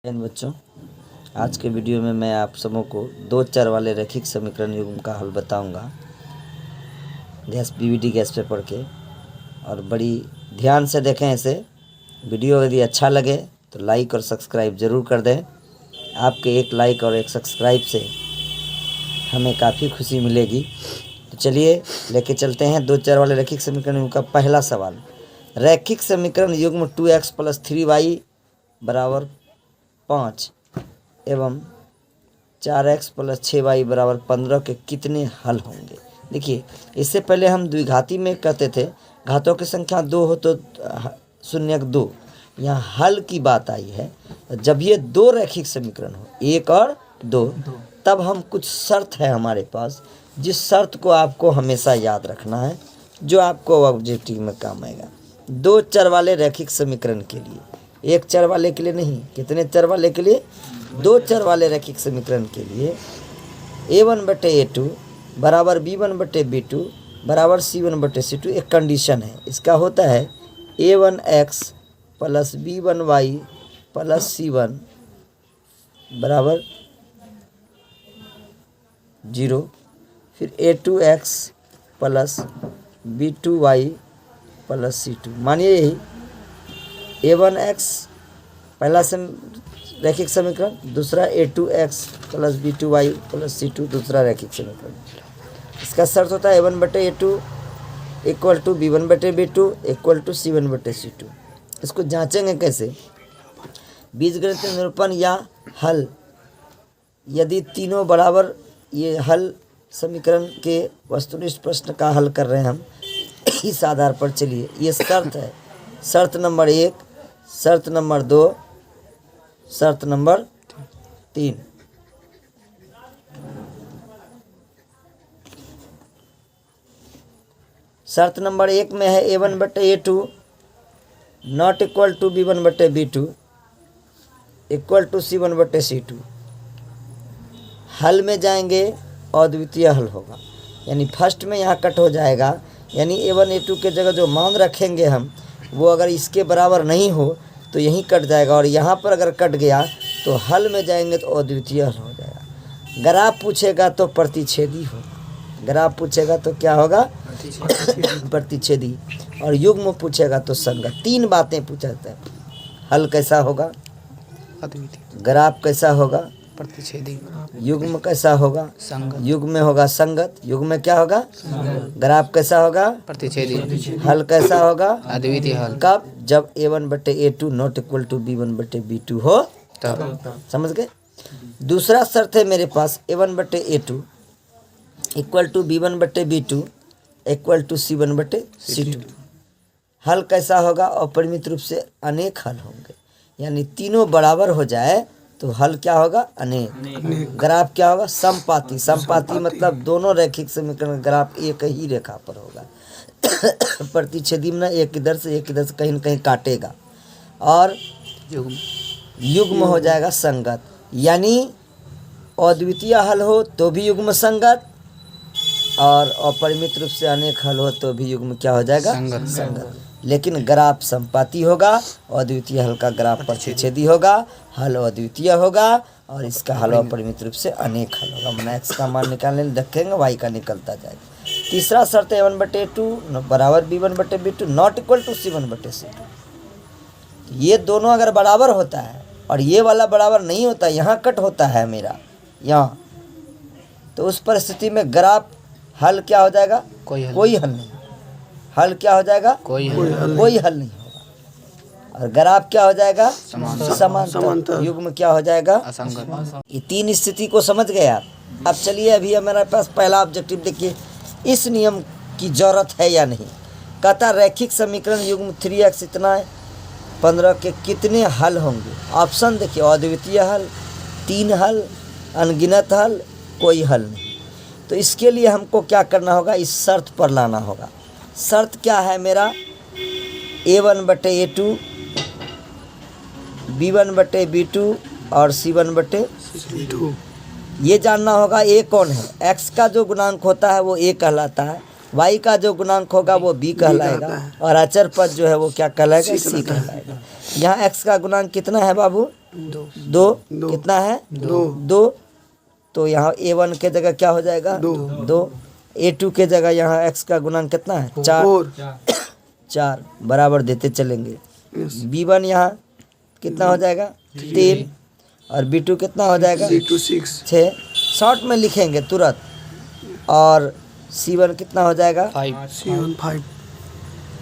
बच्चों, आज के वीडियो में मैं आप सबों को दो चर वाले रैखिक समीकरण युग्म का हल बताऊंगा गैस पीवीटी गैस पे पढ़ के। और बड़ी ध्यान से देखें इसे। वीडियो यदि अच्छा लगे तो लाइक और सब्सक्राइब ज़रूर कर दें। आपके एक लाइक और एक सब्सक्राइब से हमें काफ़ी खुशी मिलेगी। तो चलिए लेके चलते हैं दो चर वाले रैखिक समीकरण युग्म का पहला सवाल। रैखिक समीकरण युग्म 2x + 3y = 5 एवं 4x + 6y = 15 के कितने हल होंगे। देखिए, इससे पहले हम द्विघाती में करते थे, घातों की संख्या 2 हो तो शून्यक 2। यहाँ हल की बात आई है। जब ये दो रैखिक समीकरण हो, 1 और 2, तब हम कुछ शर्त है हमारे पास, जिस शर्त को आपको हमेशा याद रखना है, जो आपको ऑब्जेक्टिव में काम आएगा। दो चर वाले रैखिक समीकरण के लिए, एक चर वाले के लिए नहीं, कितने चर वाले के लिए? दो चर वाले रैखिक समीकरण के लिए a1/a2 = b1/b2 = c1/c2 एक कंडीशन है। इसका होता है a1x + b1y + c1 = 0। फिर a2x + b2y + c2। मानिए यही a1x पहला रैखिक समीकरण, दूसरा a2x + b2y + c2 दूसरा रैखिक समीकरण। इसका शर्त होता है a1/a2 = b1/b2 = c1/c2। इसको जांचेंगे कैसे? बीजगणितीय निरूपण या हल। यदि तीनों बराबर, ये हल समीकरण के वस्तुनिष्ठ प्रश्न का हल कर रहे हैं हम, इस आधार पर चलिए, ये शर्त है। शर्त नंबर 1, शर्त नंबर 2, शर्त नंबर 3। शर्त नंबर 1 में है a1/a2 ≠ b1/b2 = c1/c2। हल में जाएंगे, अद्वितीय हल होगा, यानी फर्स्ट में यहाँ कट हो जाएगा। यानी a1 a2 के जगह जो मान रखेंगे हम, वो अगर इसके बराबर नहीं हो तो यहीं कट जाएगा, और यहाँ पर अगर कट गया तो हल में जाएंगे तो अद्वितीय हल हो जाएगा। ग्राफ पूछेगा तो प्रतिच्छेदी होगा। ग्राफ पूछेगा तो क्या होगा? प्रतिच्छेदी। और युग्म पूछेगा तो संगत। तीन बातें पूछा जाता है। हल कैसा होगा? अद्वितीय। ग्राफ कैसा होगा? प्रतिच्छेदी। युग्म कैसा होगा? संगत। युग्म में होगा संगत। युग्म में क्या होगा? ग्राफ कैसा होगा? प्रतिच्छेदी। हल कैसा होगा? अद्वितीय हल। कब? जब a1/a2 ≠ b1/b2 हो तब। समझ गए? दूसरा शर्त है मेरे पास a1/a2 = b1/b2 = c1/c2। हल कैसा होगा? अपरिमित रूप से अनेक हल होंगे, यानी तीनों बराबर हो जाए तो हल क्या होगा? अनेक। ग्राफ क्या होगा? समपाती। समपाती मतलब दोनों रैखिक समीकरण ग्राफ एक ही रेखा पर होगा। प्रतिच्छेदी में एक इधर से कहीं न कहीं काटेगा। और युग्म हो जाएगा संगत, यानी अद्वितीय हल हो तो भी युग्म संगत, और अपरिमित रूप से अनेक हल हो तो भी युग्म क्या हो जाएगा? संगत। लेकिन ग्राफ समपाती होगा, अद्वितीय हल का ग्राफ प्रतिच्छेदी होगा, हल अद्वितीय होगा, और इसका हल अपरिमित रूप से अनेक हल होगा। मैंने x का मान निकालने रखेंगे, y का निकलता जाएगा। तीसरा शर्त है a1/a2 = b1/b2 ≠ c1/c2। ये दोनों अगर बराबर होता है और ये वाला बराबर नहीं होता, यहाँ कट होता है मेरा यहाँ, तो उस परिस्थिति में ग्राफ हल क्या हो जाएगा? कोई हल नहीं। हल क्या हो जाएगा? कोई हल नहीं होगा। और ग्राफ क्या हो जाएगा? समांतर। युग्म क्या हो जाएगा? असंगत। ये तीन स्थिति को समझ गए आप। अब चलिए, अभी हमारे पास पहला ऑब्जेक्टिव देखिए, इस नियम की जरूरत है या नहीं। कहता रैखिक समीकरण युग्म 3x इतना है 15 के कितने हल होंगे। ऑप्शन देखिए, अद्वितीय हल, 3 हल, अनगिनत हल, कोई हल नहीं। तो इसके लिए हमको क्या करना होगा? इस शर्त पर लाना होगा। शर्त क्या है मेरा? a1/a2 b1/b2 और c1/c2। ये जानना होगा a कौन है। x का जो गुणांक होता है वो a कहलाता है, y का जो गुणांक होगा वो b कहलाएगा और अचर पद जो है वो क्या कहलाएगा, c कहलाएगा। यहाँ x का गुणांक कितना है बाबू, 2 कितना है 2, तो यहाँ a1 के जगह क्या हो जाएगा 2, a2 के जगह यहाँ x का गुणांक कितना है 4 बराबर देते चलेंगे। b1 यहाँ कितना हो जाएगा 3 और b2 कितना हो जाएगा 6, शॉर्ट में लिखेंगे तुरंत। और c1 कितना हो जाएगा 5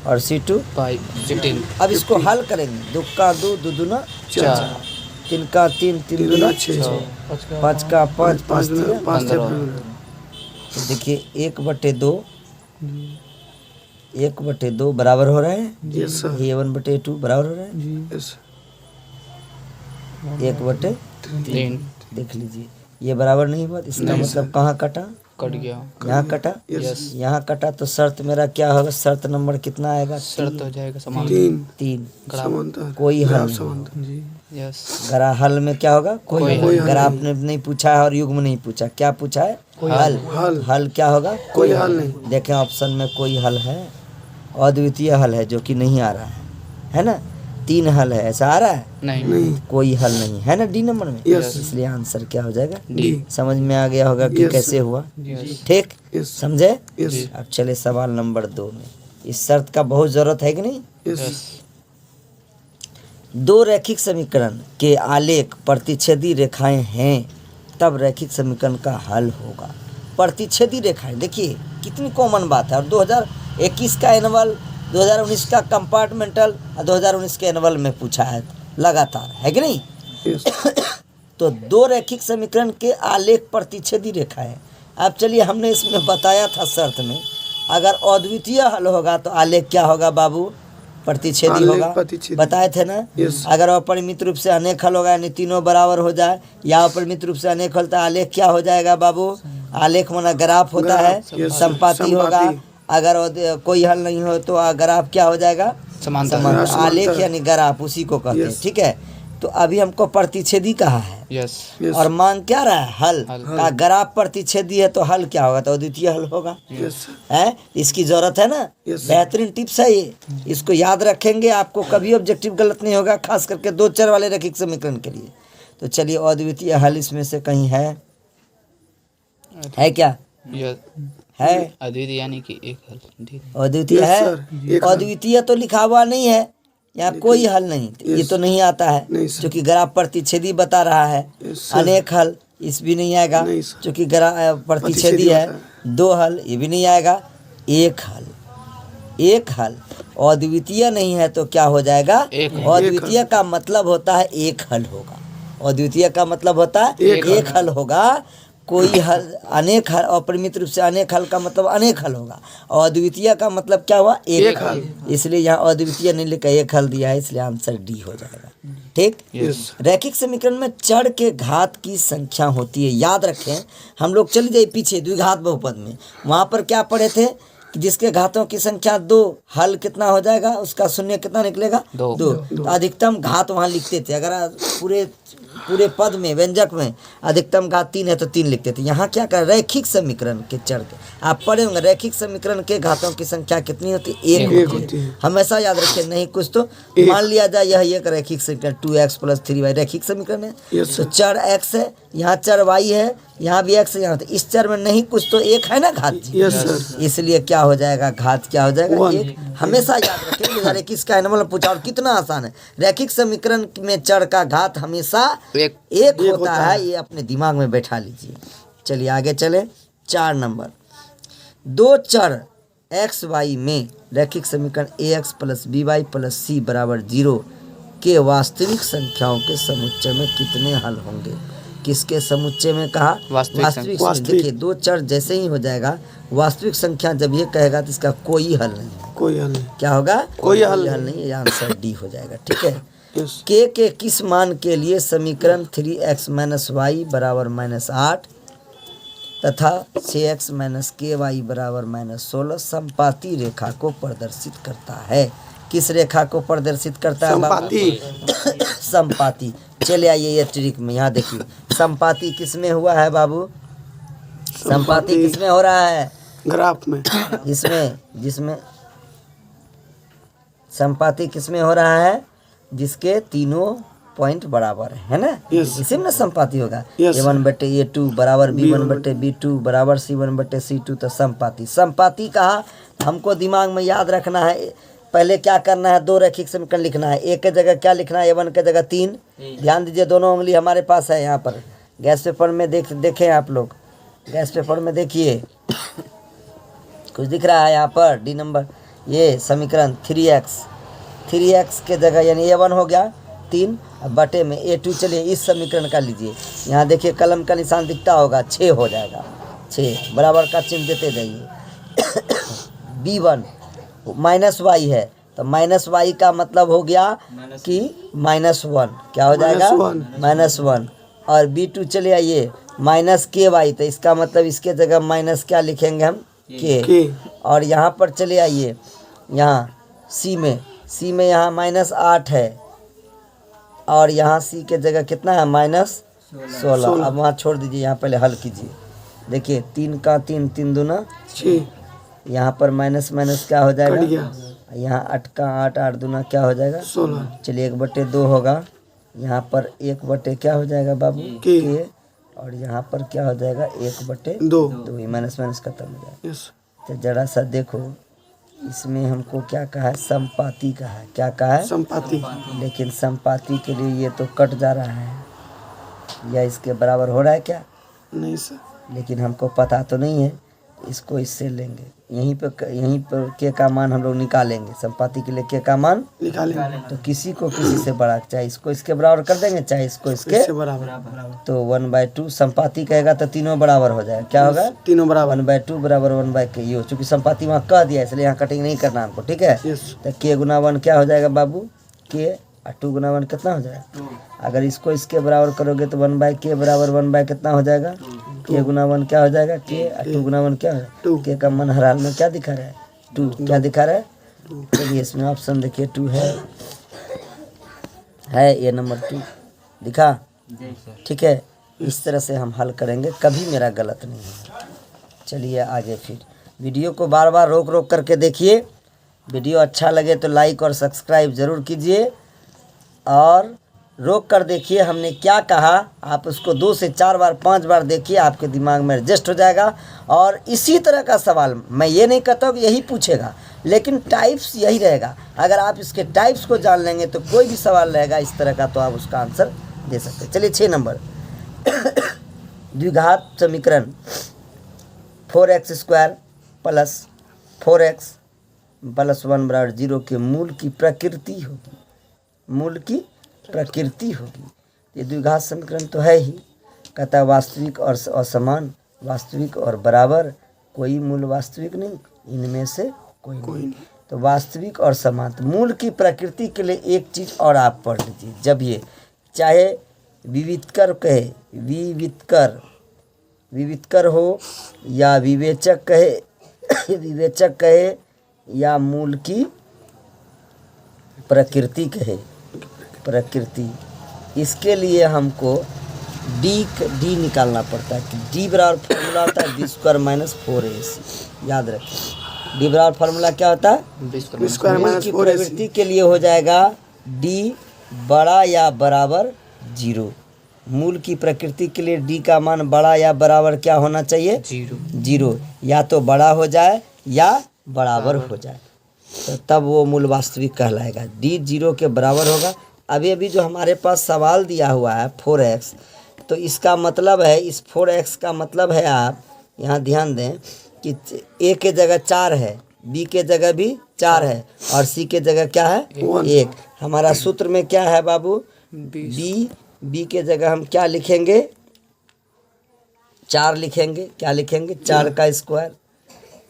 और c2 15। अब इसको हल करेंगे, 2 का 2, 2 दूना 4, 3 का 3, 3 दूना 6, 5 का 5, 5 3 15। तो देखिए 1/2 1/2 बराबर हो रहे हैं, यस सर, a1/2 बराबर हो रहे हैं यस 1/3। देख लीजिए ये बराबर नहीं हुआ, इसका मतलब कहाँ कटा, कट गया। यहाँ कटा, यहाँ कटा, तो शर्त मेरा क्या होगा, शर्त नंबर कितना आएगा, शर्त हो जाएगा समान। 3। समांतर, कोई हल नहीं, समांतर यस। गरा हल में क्या होगा, कोई अगर आपने नहीं पूछा है और युग्म नहीं पूछा, क्या पूछा है, हल क्या होगा, कोई हल नहीं। देखें ऑप्शन में कोई हल है, अद्वितीय हल है जो कि नहीं आ रहा है ना, 3 हल है, ऐसा आ रहा है नहीं, कोई हल नहीं है ना डी नंबर में, यस। इसलिए आंसर क्या हो जाएगा डी। समझ में आ गया होगा कि यस। कैसे हुआ, यस। ठीक यस। समझे। यस। अब चले सवाल नंबर 2 में, इस शर्त का बहुत जरूरत है कि नहीं। यस 2 रैखिक समीकरण के आलेख प्रतिच्छेदी रेखाएं हैं, तब रैखिक समीकरण का हल होगा। प्रतिच्छेदी रेखाएं, देखिए कितनी कॉमन बात है, और 2021 का एनुअल, 2019 का कंपार्टमेंटल और 2019 के एनुअल में पूछा है लगातार, है कि नहीं। यस तो 2 रैखिक समीकरण के आलेख प्रतिच्छेदी रेखा है। अब चलिए हमने इसमें बताया था शर्त में, अगर अद्वितीय हल होगा तो आलेख क्या होगा बाबू, प्रतिच्छेदी आलेख होगा, प्रतिच्छेदी। बताए थे ना। यस। अगर अपरिमित रूप से अनेक हल होगा यानी तीनों बराबर हो जाए, या अपरिमित रूप से अनेक हल तो आलेख क्या हो जाएगा बाबू, आलेख माना ग्राफ होता है, यस। संपाती होगा। अगर कोई हल नहीं हो तो ग्राफ क्या हो जाएगा, समांतर। आलेख यानी ग्राफ उसी को कहते हैं, यस। ठीक है। तो अभी हमको प्रतिच्छेदी कहा है, यस। और मांग क्या रहा है, हल हल। का। ग्राफ प्रतिच्छेदी है तो हल क्या होगा, तो अद्वितीय हल होगा, यस है। इसकी जरूरत है ना, यस। बेहतरीन टिप्स है ये, इसको याद रखेंगे, आपको कभी ऑब्जेक्टिव गलत नहीं होगा, खास करके 2 चर वाले रैखिक समीकरण के लिए। तो चलिए अद्वितीय हल इसमें से कहीं है क्या, यस। है अद्वितीय यानी कि एक हल। ठीक। अद्वितीय यस है, सर, एक हल। अद्वितीय तो लिखा हुआ नहीं है यहाँ, कोई हल नहीं, ये तो नहीं आता है, नहीं सर। क्योंकि ग्राफ प्रतिच्छेदी बता रहा है। Yes sir. अनेक हल इस भी नहीं आएगा, नहीं सर। क्योंकि ग्राफ प्रतिच्छेदी है। होता 2 हल ये भी नहीं आएगा, एक हल अद्वितीय नहीं है तो क्या हो जाएगा, एक हल। अद्वितीय का मतलब होता है एक हल होगा, अद्वितीय का मतलब होता है एक एक हल होगा। कोई हल, अनेक हल, अपरिमित रूप से अनेक हल का मतलब अनेक हल होगा, और अद्वितीय का मतलब क्या हुआ, एक हल। इसलिए यहाँ अद्वितीय नहीं लिखा, एक हल दिया है, इसलिए आंसर डी हो जाएगा, ठीक। यस रैखिक समीकरण में चर के घात की संख्या होती है, याद रखें। हम लोग चले जाइए पीछे द्विघात बहुपद में, वहाँ पर क्या पढ़े थे कि जिसके घातों की संख्या 2, हल कितना हो जाएगा, उसका शून्य कितना निकलेगा, 2। तो अधिकतम घात वहाँ लिखते थे, अगर पूरे पद में, व्यंजक में अधिकतम घात 3 है तो 3 लिखते थे। यहाँ क्या कर, रैखिक समीकरण के चर के आप पढ़े होंगे, रैखिक समीकरण के घातों की संख्या कितनी होती है, एक होती है। हमेशा याद रखें, नहीं कुछ तो मान लिया जाए यह एक रैखिक समीकरण 2x + 3y रैखिक समीकरण है। यस तो चर x है, यहाँ चर y है, यहाँ भी x है, यहाँ तो इस चर में नहीं कुछ तो एक है ना घात जी। Yes sir. इसलिए क्या हो जाएगा, घात क्या हो जाएगा, 1। एक। हमेशा याद रखें, 2021 का एनुअल में पूछा, और कितना आसान है, रैखिक समीकरण में चर का घात हमेशा एक होता है, ये अपने दिमाग में बैठा लीजिए। चलिए आगे चले, 4 नंबर, 2 चर x y में रैखिक समीकरण ax + by + c = 0 के वास्तविक संख्याओं के समुच्चय में कितने हल होंगे। किसके समुच्चय में कहा, वास्तविक। देखिए 2 चर जैसे ही हो जाएगा वास्तविक संख्या, जब ये कहेगा तो इसका कोई हल नहीं, कोई हल नहीं। क्या होगा, कोई हल नहीं, ये आंसर डी हो जाएगा, ठीक है। यस के किस मान के लिए समीकरण 3x - y = -8 तथा 6x - ky = -16 संपाती रेखा को प्रदर्शित करता है। किस रेखा को प्रदर्शित करता है बाबू, संपाती। चले आइए ये ट्रिक में, यहाँ देखिए संपाती किस में हुआ है बाबू, संपाती किस में हो रहा है, ग्राफ में इसमें जिसमें संपाती किसमें हो रहा है, जिसके तीनों पॉइंट बराबर है ना, Yes. इसी में संपाती होगा। Yes. A1 बटे A2 बराबर B1 बटे B2 बराबर C1 बटे C2, तो संपाती। संपाती कहा, हमको दिमाग में याद रखना है, पहले क्या करना है, दो रैखिक समीकरण लिखना है। एक के जगह क्या लिखना है, A1 के जगह 3। ध्यान दीजिए, दोनों उंगली हमारे पास है यहाँ पर। गैस पेपर में देखें आप लोग, गैस पेपर में देखिए कुछ दिख रहा है यहाँ पर, डी नंबर, ये समीकरण 3x के जगह यानी A1 हो गया 3 बटे में A2। चलिए इस समीकरण का लीजिए, यहाँ देखिए कलम का निशान दिखता होगा, 6 हो जाएगा, 6 बराबर का चिन्ह देते जाइए। B1 माइनस वाई है, तो माइनस वाई का मतलब हो गया कि -1, क्या हो जाएगा, -1। और B2 चले आइए -ky, तो इसका मतलब इसके जगह माइनस क्या लिखेंगे हम, k। और यहाँ पर चले आइए, यहाँ C में यहाँ -8 है, और यहाँ C के जगह कितना है, -16। अब वहाँ छोड़ दीजिए, यहाँ पहले हल कीजिए। देखिए 3 का 3, 3 दूना 6, यहाँ पर माइनस क्या हो जाएगा, यहाँ 8 का 8, 8 दूना क्या हो जाएगा, 16। चलिए 1/2 होगा, यहाँ पर 1 क्या हो जाएगा बाबू, के। और यहाँ पर क्या हो जाएगा, 1/2, ये माइनस खत्म हो जाएगा। यस, तो जरा सा देखो, इसमें हमको क्या कहा है, संपाती कहा है। क्या कहा है, संपाती। लेकिन संपाती के लिए ये तो कट जा रहा है, या इसके बराबर हो रहा है क्या, नहीं सर, लेकिन हमको पता तो नहीं है। इसको इससे लेंगे, यहीं पर के का मान हम लोग निकालेंगे। संपाती के लिए के का मान निकालेंगे तो किसी को किसी से बड़ा, चाहे इसको इसके बराबर कर देंगे, चाहे इसको इसके, इससे बराबर। तो 1/2 संपाती कहेगा तो तीनों बराबर हो जाएगा। क्या होगा, तीनों बराबर। 1/2 बराबर 1/k। ये चूंकि संपाती वहाँ कह दिया, इसलिए यहाँ कटिंग नहीं करना हमको, ठीक है। यस, तो k गुना 1 क्या हो जाएगा बाबू, k, और 2 गुना 1 कितना हो जाएगा। अगर इसको इसके बराबर करोगे तो 1/k बराबर 1 कितना हो जाएगा, k गुना 1 क्या हो जाएगा, k, और 2 गुना 1 क्या हो जाएगा, 2। k का मन हर हाल में क्या दिखा रहा है, 2। क्या दिखा रहा है, चलिए इसमें ऑप्शन देखिए 2 है ये नंबर 2 दिखा, ठीक है। इस तरह से हम हल करेंगे, कभी मेरा गलत नहीं है। चलिए आगे, फिर वीडियो को बार बार रोक करके देखिए। वीडियो अच्छा लगे तो लाइक और सब्सक्राइब ज़रूर कीजिए, और रोक कर देखिए हमने क्या कहा। आप उसको 2 से 4 बार 5 बार देखिए, आपके दिमाग में एडजस्ट हो जाएगा। और इसी तरह का सवाल, मैं ये नहीं कहता हूँ कि यही पूछेगा, लेकिन टाइप्स यही रहेगा। अगर आप इसके टाइप्स को जान लेंगे तो कोई भी सवाल रहेगा इस तरह का, तो आप उसका आंसर दे सकते हैं। चलिए 6 नंबर द्विघात समीकरण 4x² प्लस 4x प्लस 1 बराबर 0 के मूल की प्रकृति होगी, मूल की प्रकृति होगी। ये द्विघात समीकरण तो है ही, कहता है वास्तविक और असमान, वास्तविक और बराबर, कोई मूल वास्तविक नहीं, इनमें से कोई नहीं। तो वास्तविक और समान, तो मूल की प्रकृति के लिए एक चीज़ और आप पढ़ लीजिए। जब ये चाहे विविधकर कहे, विविधकर हो, या विवेचक कहे विवेचक कहे, या मूल की प्रकृति कहे, प्रकृति, इसके लिए हमको डी निकालना पड़ता है। कि डी बराबर फॉर्मूला होता है b² - 4ac। याद रखें, डी बराबर फॉर्मूला क्या होता है, b² मूल की प्रवृत्ति के लिए हो जाएगा डी बड़ा या बराबर 0। मूल की प्रकृति के लिए डी का मान बड़ा या बराबर क्या होना चाहिए, 0। या तो बड़ा हो जाए या बराबर हो जाए, तो तब वो मूल वास्तविक कहलाएगा। डी 0 के बराबर होगा। अभी जो हमारे पास सवाल दिया हुआ है 4x, तो इसका मतलब है, इस 4x का मतलब है, आप यहाँ ध्यान दें कि a के जगह 4 है, b के जगह भी 4 है, और c के जगह क्या है, 1। हमारा सूत्र में क्या है बाबू, b के जगह हम क्या लिखेंगे, 4 लिखेंगे। क्या लिखेंगे, 4 का स्क्वायर।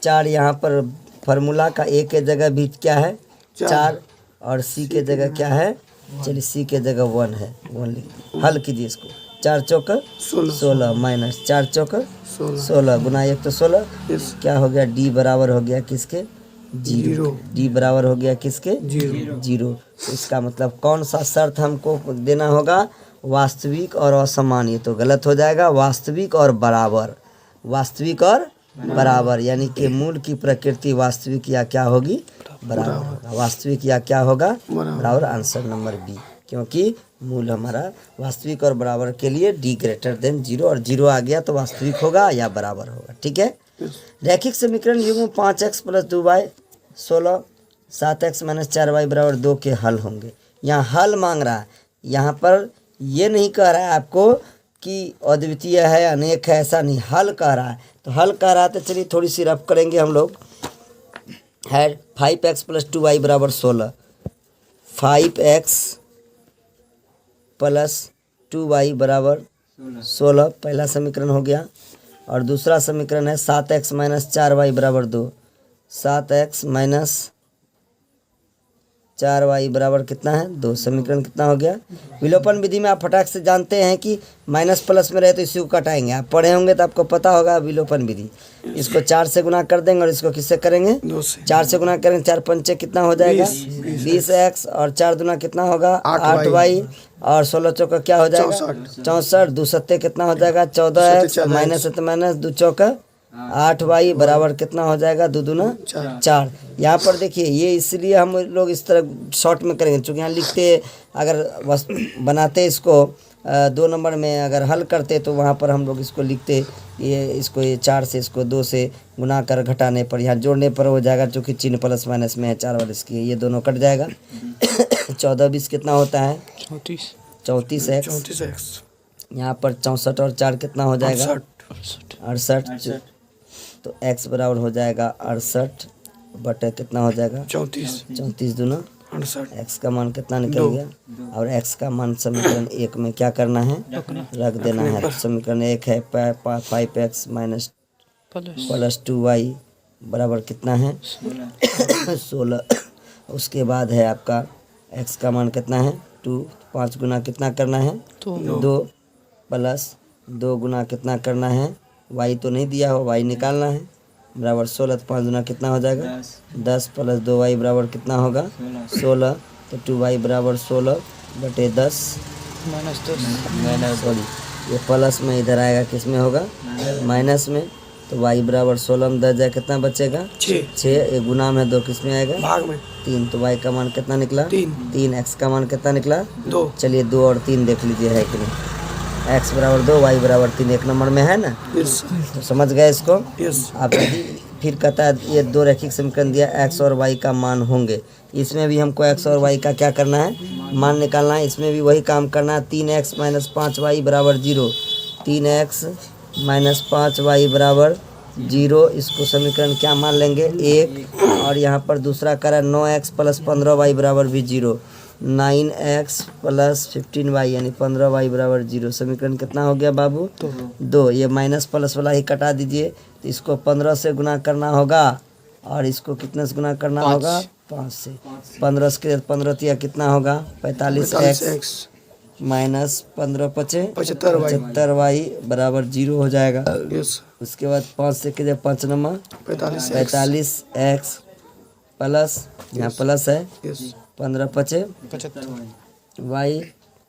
4 यहाँ पर फार्मूला का a के जगह भी क्या है, 4, और c के जगह क्या है, चलिए c के जगह 1 है, 1 लिख। हल कीजिए इसको, 4 चौक 16 माइनस 4 चौक 16 गुना 1 तो 16। क्या हो गया, डी बराबर हो गया किसके, 0। डी बराबर हो गया किसके, 0। तो इसका मतलब कौन सा शर्त हमको देना होगा, वास्तविक और असमान। ये तो गलत हो जाएगा, वास्तविक और बराबर, वास्तविक और बराबर, यानी कि मूल की प्रकृति वास्तविक या क्या होगी, बराबर होगा। वास्तविक या क्या होगा, बराबर। आंसर नंबर बी, क्योंकि मूल हमारा वास्तविक और बराबर के लिए डी ग्रेटर देन 0, और 0 आ गया तो वास्तविक होगा या बराबर होगा। ठीक है। रैखिक समीकरण युग्म 5x + 2y 16 7x - 4y = 2 के हल होंगे। यहाँ हल मांग रहा है, यहाँ पर ये नहीं कह रहा है आपको कि अद्वितीय है, अनेक है, ऐसा नहीं, हल कह रहा है। तो हल कह रहा है तो चलिए थोड़ी सी रफ करेंगे हम लोग। है 5x + 2y = 16, 5x + 2y = 16 पहला समीकरण हो गया। और दूसरा समीकरण है 7x - 4y = 2, 7x - 4y बराबर कितना है, 2। समीकरण कितना हो गया। विलोपन विधि में आप फटाक से जानते हैं कि माइनस प्लस में रहे तो इसी को कटाएंगे। आप पढ़े होंगे तो आपको पता होगा विलोपन विधि। इसको 4 से गुना कर देंगे और इसको किससे करेंगे, 4 से गुना करेंगे। 4 पंचे कितना हो जाएगा, 20x, और 4 दूना कितना होगा, 8y, और 16 चौका क्या हो जाएगा, 64, 2 सत्ते कितना हो जाएगा, 14x, -7 - 2 चौका 8y बराबर कितना हो जाएगा, 2 दूना 4। यहाँ पर देखिए ये इसलिए हम लोग इस तरह शॉर्ट में करेंगे, क्योंकि यहाँ लिखते अगर बनाते इसको 2 नंबर में अगर हल करते तो वहाँ पर हम लोग इसको लिखते, ये 4 से इसको 2 से गुना कर घटाने पर, यहाँ जोड़ने पर हो जाएगा, चूँकि चिन्ह प्लस माइनस में है, 4 वाले इसकी, ये दोनों कट जाएगा। 14 20 कितना होता है, 34x। यहाँ पर 64 और 4 कितना हो जाएगा, 68। तो x बराबर हो जाएगा 68 बटे कितना हो जाएगा, 34 दूना 68। x का मान कितना निकल गया, और x का मान समीकरण 1 में क्या करना है, रख देना है। तो समीकरण 1 है 5x + 2y बराबर कितना है, 16। उसके बाद है आपका x का मान कितना है, 2, 5 गुना कितना करना है, 2 + 2 गुना कितना करना है, y तो नहीं दिया हो, y निकालना है, बराबर 16। तो 5 गुना कितना हो जाएगा, 10 + 2y बराबर कितना होगा, 16। तो 2y बराबर 16 बटे 10 सॉरी ये प्लस में इधर आएगा, किस में होगा, माइनस में। तो y बराबर 16 में 10 जाए कितना बचेगा, 6। ये गुना में 2 किस में आएगा, भाग में 3। तो y का मान कितना निकला, 3। x का मान कितना निकला, 2। चलिए 2 और 3 देख लीजिए है कि नहीं। x बराबर 2, y बराबर 3 1 नंबर में है ना। तो समझ गए इसको। आप फिर कहता है ये 2 रैखिक समीकरण दिया, x और y का मान होंगे। इसमें भी हमको x और y का क्या करना है, मान निकालना है। इसमें भी वही काम करना है। 3x - 5y = 0, 3x - 5y = 0। इसको समीकरण क्या मान लेंगे, 1। और यहाँ पर दूसरा करा 9x + 15y = भी 0, 9x + 15y यानी 15y = 0। समीकरण कितना हो गया बाबू, 2। ये माइनस प्लस वाला ही कटा दीजिए। तो इसको 15 से गुना करना होगा, और इसको कितने से गुना करना होगा, 5 से। 15 से 15 तिया कितना होगा, 45x - 15 × 75y = 0 हो जाएगा। उसके बाद 5 से 5 नंबर 45x प्लस, यहाँ प्लस है, 15 × 5 y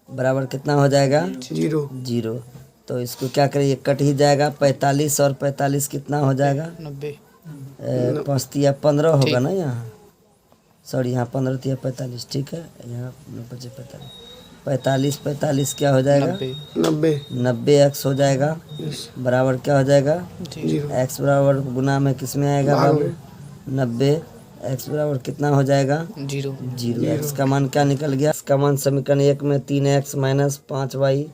बराबर कितना हो जाएगा, 0। तो इसको क्या करें, ये कट ही जाएगा। 45 और 45 कितना हो जाएगा, 90। 5 तिया 15 होगा ना, यहाँ सॉरी, यहाँ 15 तिया 45, ठीक है। यहाँ 45 45 क्या हो जाएगा, 90x हो जाएगा, बराबर क्या हो जाएगा, x बराबर गुना में किस में आएगा बाबू, 90। x बराबर कितना हो जाएगा, 0। x का मान क्या निकल गया, x का मान समीकरण 1 में 3x - 5y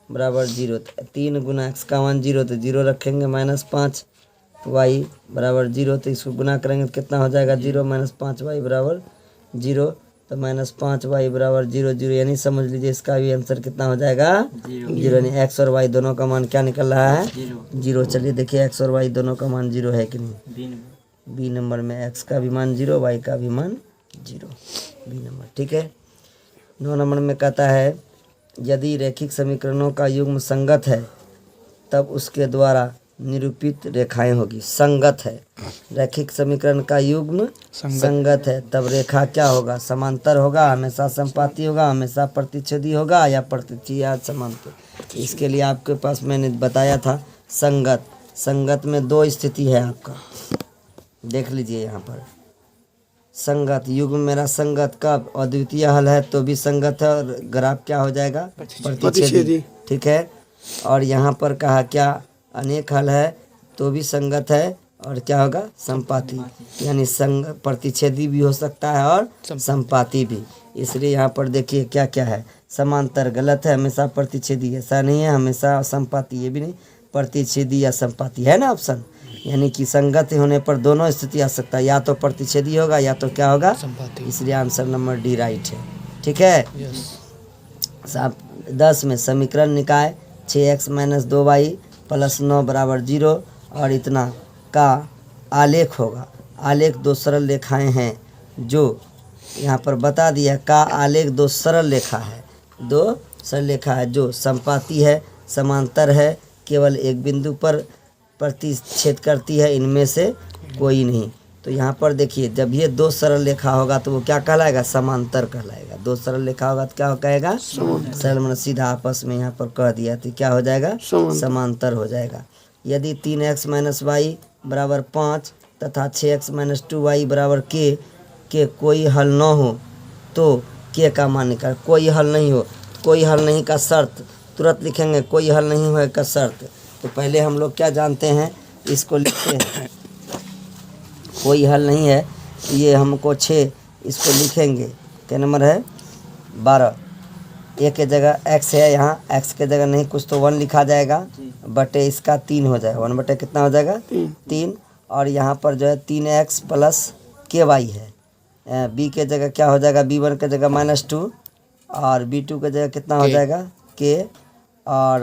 = 0। 3 गुना x का मान 0, तो 0 रखेंगे, -5y = 0। तो इसको गुना करेंगे तो कितना हो जाएगा, 0 - 5y = 0। तो -5y = 0 0, यानी समझ लीजिए इसका भी आंसर कितना हो जाएगा, 0। यानी x और y दोनों का मान क्या निकल रहा है, 0। चलिए देखिए x और y दोनों का मान 0 है कि नहीं। बी नंबर में x का भी मान 0, y का भी मान 0, बी नंबर, ठीक है। 9 नंबर में कहता है यदि रैखिक समीकरणों का युग्म संगत है तब उसके द्वारा निरूपित रेखाएं होगी। संगत है, रैखिक समीकरण का युग्म संगत है तब रेखा क्या होगा, समांतर होगा, हमेशा समपाती होगा, हमेशा प्रतिच्छेदी होगा, या प्रतिच्छेदी या समांतर। इसके लिए आपके पास मैंने बताया था संगत, संगत में दो स्थिति है आपका, देख लीजिए यहाँ पर। संगत युग्म मेरा संगत कब अद्वितीय हल है तो भी संगत है और ग्राफ क्या हो जाएगा प्रतिच्छेदी, ठीक है। और यहाँ पर कहा क्या अनेक हल है तो भी संगत है और क्या होगा संपाती, यानी संग प्रतिच्छेदी भी हो सकता है और संपाती भी। इसलिए यहाँ पर देखिए क्या क्या है, समांतर गलत है, हमेशा प्रतिच्छेदी ऐसा नहीं है, हमेशा संपाती ये भी नहीं, प्रतिच्छेदी या संपाती है ना ऑप्शन। यानी कि संगत होने पर दोनों स्थिति आ सकता है, या तो प्रतिच्छेदी होगा या तो क्या होगा संपाती। इसलिए आंसर नंबर डी राइट है, ठीक है। साहब 10 में समीकरण निकाय 6x - 2y + 9 = 0 और इतना का आलेख होगा। आलेख दो सरल रेखाएं हैं जो यहाँ पर बता दिया, का आलेख दो सरल रेखा है, दो सरल रेखा है जो संपाती है, समांतर है, केवल एक बिंदु पर प्रतिच्छेद करती है, इनमें से कोई नहीं। तो यहाँ पर देखिए जब ये दो सरल रेखा होगा तो वो क्या कहलाएगा समांतर कहलाएगा। दो सरल रेखा होगा तो क्या कहेगा सरल, मतलब सीधा आपस में यहाँ पर कह दिया तो क्या हो जाएगा समांतर हो जाएगा। यदि 3x - y = 5 तथा 6x - 2y = के कोई हल न हो तो के का मान निकाल। कोई हल नहीं हो, कोई हल नहीं का शर्त तुरंत लिखेंगे, कोई हल नहीं हो का शर्त। तो पहले हम लोग क्या जानते हैं इसको लिखते हैं, कोई हल नहीं है ये हमको 6 इसको लिखेंगे, क्या नंबर है 12, ए के जगह x है, यहाँ x के जगह नहीं कुछ तो 1 लिखा जाएगा बटे इसका 3 हो जाएगा, 1 बटे कितना हो जाएगा 3। और यहाँ पर जो है 3x + ky है, b के जगह क्या हो जाएगा b1 के जगह -2 और b2 के जगह कितना हो जाएगा k और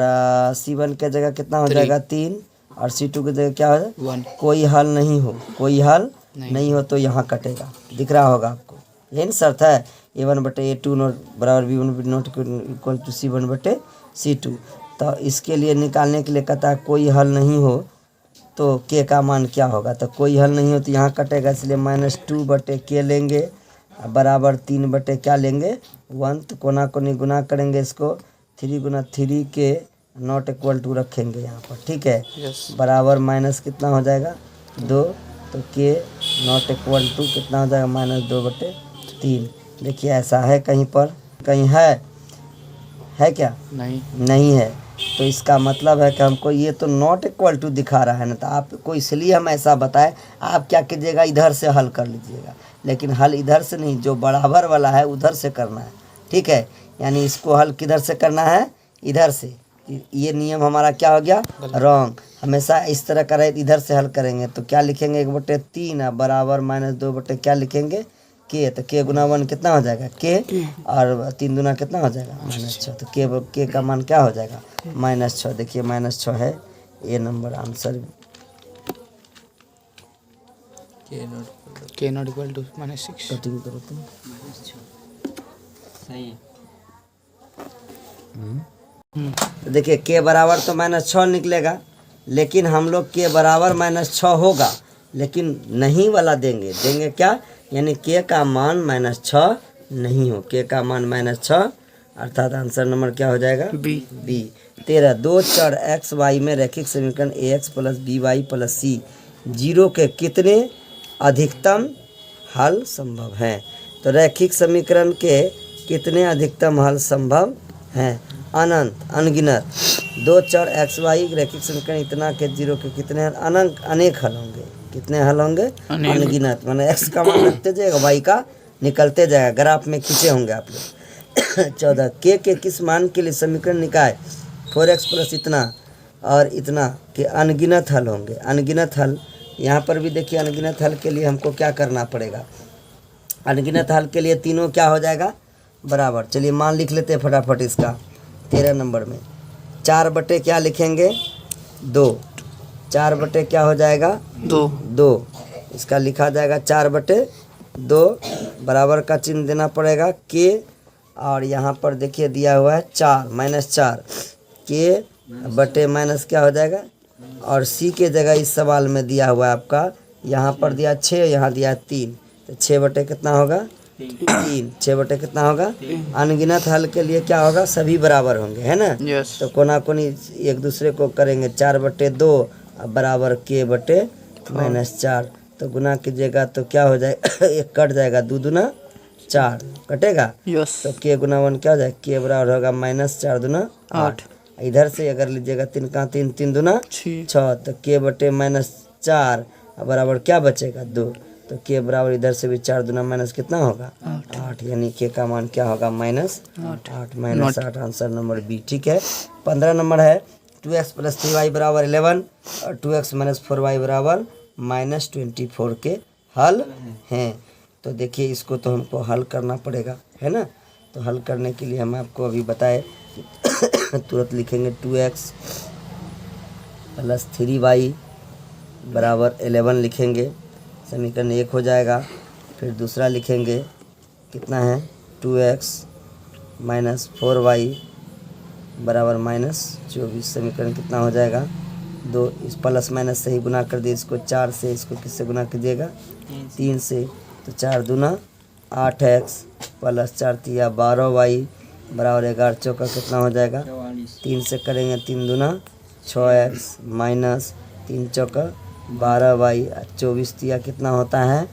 c1 के जगह कितना हो जाएगा 3 और c2 की जगह क्या हो जाएगा 1। कोई हल नहीं हो, कोई हल नहीं हो तो यहाँ कटेगा, दिख रहा होगा आपको, यही शर्त है। a1 बटे a2 नॉट बराबर b1 not equal to c1 बटे c2। तो इसके लिए निकालने के लिए कहता है कोई हल नहीं हो तो k का मान क्या होगा, तो कोई हल नहीं हो तो यहाँ कटेगा, इसलिए -2 बटे k लेंगे बराबर 3 बटे क्या लेंगे 1। तो कोना कोनी गुना करेंगे इसको, 3 × 3 के नॉट इक्वल टू रखेंगे यहाँ पर, ठीक है बराबर माइनस कितना हो जाएगा 2, तो k नॉट इक्वल टू कितना हो जाएगा -2 बटे 3। देखिए ऐसा है कहीं पर, कहीं है क्या नहीं है। तो इसका मतलब है कि हमको ये तो नॉट इक्वल टू दिखा रहा है ना, तो आपको इसलिए हम ऐसा बताएं, आप क्या कीजिएगा इधर से हल कर लीजिएगा, लेकिन हल इधर से नहीं, जो बराबर वाला है उधर से करना है, ठीक है। यानी इसको हल किधर से करना है इधर से, ये नियम हमारा क्या हो गया रॉन्ग। हमेशा इस तरह का रहे इधर से हल करेंगे तो क्या लिखेंगे 1 बटे 3 बराबर -2 बटे क्या लिखेंगे k, तो k गुना 1 कितना हो जाएगा k और 3 दूना कितना हो जाएगा -6, तो k का मान क्या हो जाएगा -6। देखिए -6 है ये number answer, k not equal to -6। Cutting करो तुम सही तो देखिए k बराबर तो -6 निकलेगा, लेकिन हम लोग k बराबर -6 होगा लेकिन नहीं वाला देंगे क्या, यानी k का मान -6 नहीं हो, k का मान -6 अर्थात आंसर नंबर क्या हो जाएगा बी। 13 दो चर x y में रैखिक समीकरण ax + by + c 0 के कितने अधिकतम हल संभव हैं। तो रैखिक समीकरण के कितने अधिकतम हल संभव हैं, अनंत अनगिनत। दो चर x y रैखिक समीकरण इतना के 0 के कितने अनेक हल होंगे, कितने हल होंगे अनगिनत, माने x का मान रखते जाएगा y का निकलते जाएगा, ग्राफ में खींचे होंगे आप लोग। 14 k के किस मान के लिए समीकरण निकाय 4x + इतना और इतना के अनगिनत हल होंगे। अनगिनत हल यहाँ पर भी देखिए, अनगिनत हल के लिए हमको क्या करना पड़ेगा, अनगिनत हल के लिए तीनों क्या हो जाएगा बराबर। चलिए मान लिख लेते हैं फटाफट इसका 13 नंबर में 4 बटे क्या लिखेंगे 2, 4 बटे क्या हो जाएगा 2, इसका लिखा जाएगा 4 बटे 2 बराबर का चिन्ह देना पड़ेगा k और यहाँ पर देखिए दिया हुआ है 4 -4 k बटे माइनस क्या हो जाएगा, और c के जगह इस सवाल में दिया हुआ है आपका, यहाँ पर दिया 6 यहाँ दिया 3, तो 6 बटे कितना होगा 3, 6 बटे कितना होगा। अनगिनत हल के लिए क्या होगा सभी बराबर होंगे है ना, तो कोना कोनी एक दूसरे को करेंगे 4 बटे 2 अब बराबर के बटे -4। तो गुना कीजिएगा तो क्या हो जाएगा, एक कट जाएगा, 2 दूना 4 कटेगा। यस तो के गुना 1 क्या हो जाएगा, के बराबर होगा -4 दूना 8। इधर से अगर लीजिएगा 3 का 3, 3 दूना 6। तो के बटे -4 बराबर क्या बचेगा, 2। तो के बराबर इधर से भी 4 दूना माइनस कितना होगा, 8। यानी के का मान क्या होगा, -8 -8। Answer number B. ठीक है। 15 नंबर है 2x + 3y बराबर 11 और 2x - 4y बराबर -24 के हल हैं। तो देखिए इसको तो हमको हल करना पड़ेगा, है ना। तो हल करने के लिए हम आपको अभी बताए तुरंत लिखेंगे 2x + 3y बराबर 11 लिखेंगे, समीकरण 1 हो जाएगा। फिर दूसरा लिखेंगे कितना है, 2x - 4y बराबर -24। समीकरण कितना हो जाएगा, 2। इस प्लस माइनस से ही गुना कर दिए, इसको 4 से, इसको किससे गुना कीजिएगा, 3 से। तो 4 दूना 8x + 4 तिया 12y बराबर 11 चौका कितना हो जाएगा, 3 से करेंगे, 3 दूना 6x माइनस 3 चौका 12y 24 तिया कितना होता है,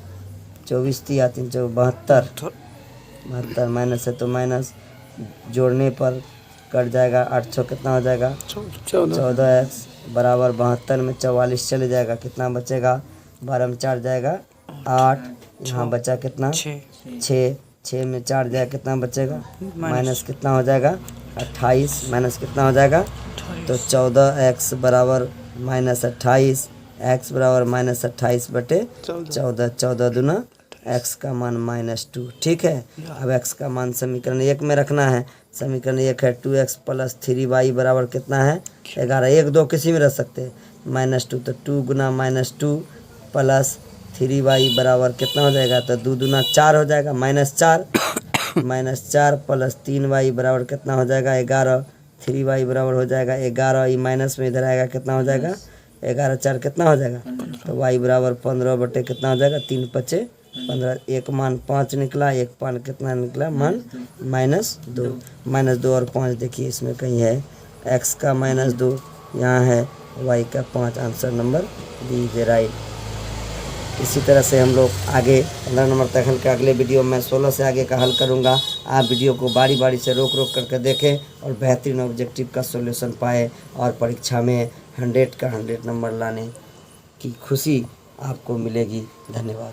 24 तिया 3 चौका 72 माइनस है तो माइनस जोड़ने पर कट जाएगा, 8 छः कितना हो जाएगा, 14x बराबर 72 में 44 चले जाएगा, कितना बचेगा, 12 में 4 जाएगा 8, यहाँ बचा कितना 6 में 4 जाएगा, कितना बचेगा, माइनस कितना हो जाएगा 28, माइनस कितना हो जाएगा। तो 14x बराबर -28, x बराबर -28 बटे 14, 14 दूना x का मान -2। ठीक है। अब x का मान समीकरण 1 में रखना है। समीकरण 1 है 2x + 3y बराबर कितना है, 11। 1 2 किसी में रख सकते हैं, -2। तो 2 गुना -2 + 3y बराबर कितना हो जाएगा, तो 2 दूना 4 हो जाएगा, -4 -4 + 3y बराबर कितना हो जाएगा, 11। 3y बराबर हो जाएगा 11, ये माइनस में इधर आएगा, कितना हो जाएगा, 11 4 कितना हो जाएगा, तो y बराबर 15 बटे कितना हो जाएगा, 3 5 15। एक मान 5 निकला, एक मान कितना निकला, मान -2। -2 और 5 देखिए इसमें कहीं है, x का -2 यहाँ है, y का 5। Answer number D is right. इसी तरह से हम लोग आगे 15 नंबर तक हल के अगले वीडियो में 16 से आगे का हल करूँगा। आप वीडियो को बारी बारी से रोक रोक करके देखें और बेहतरीन ऑब्जेक्टिव का सॉल्यूशन पाएँ और परीक्षा में 100 का 100 नंबर लाने की खुशी आपको मिलेगी। धन्यवाद।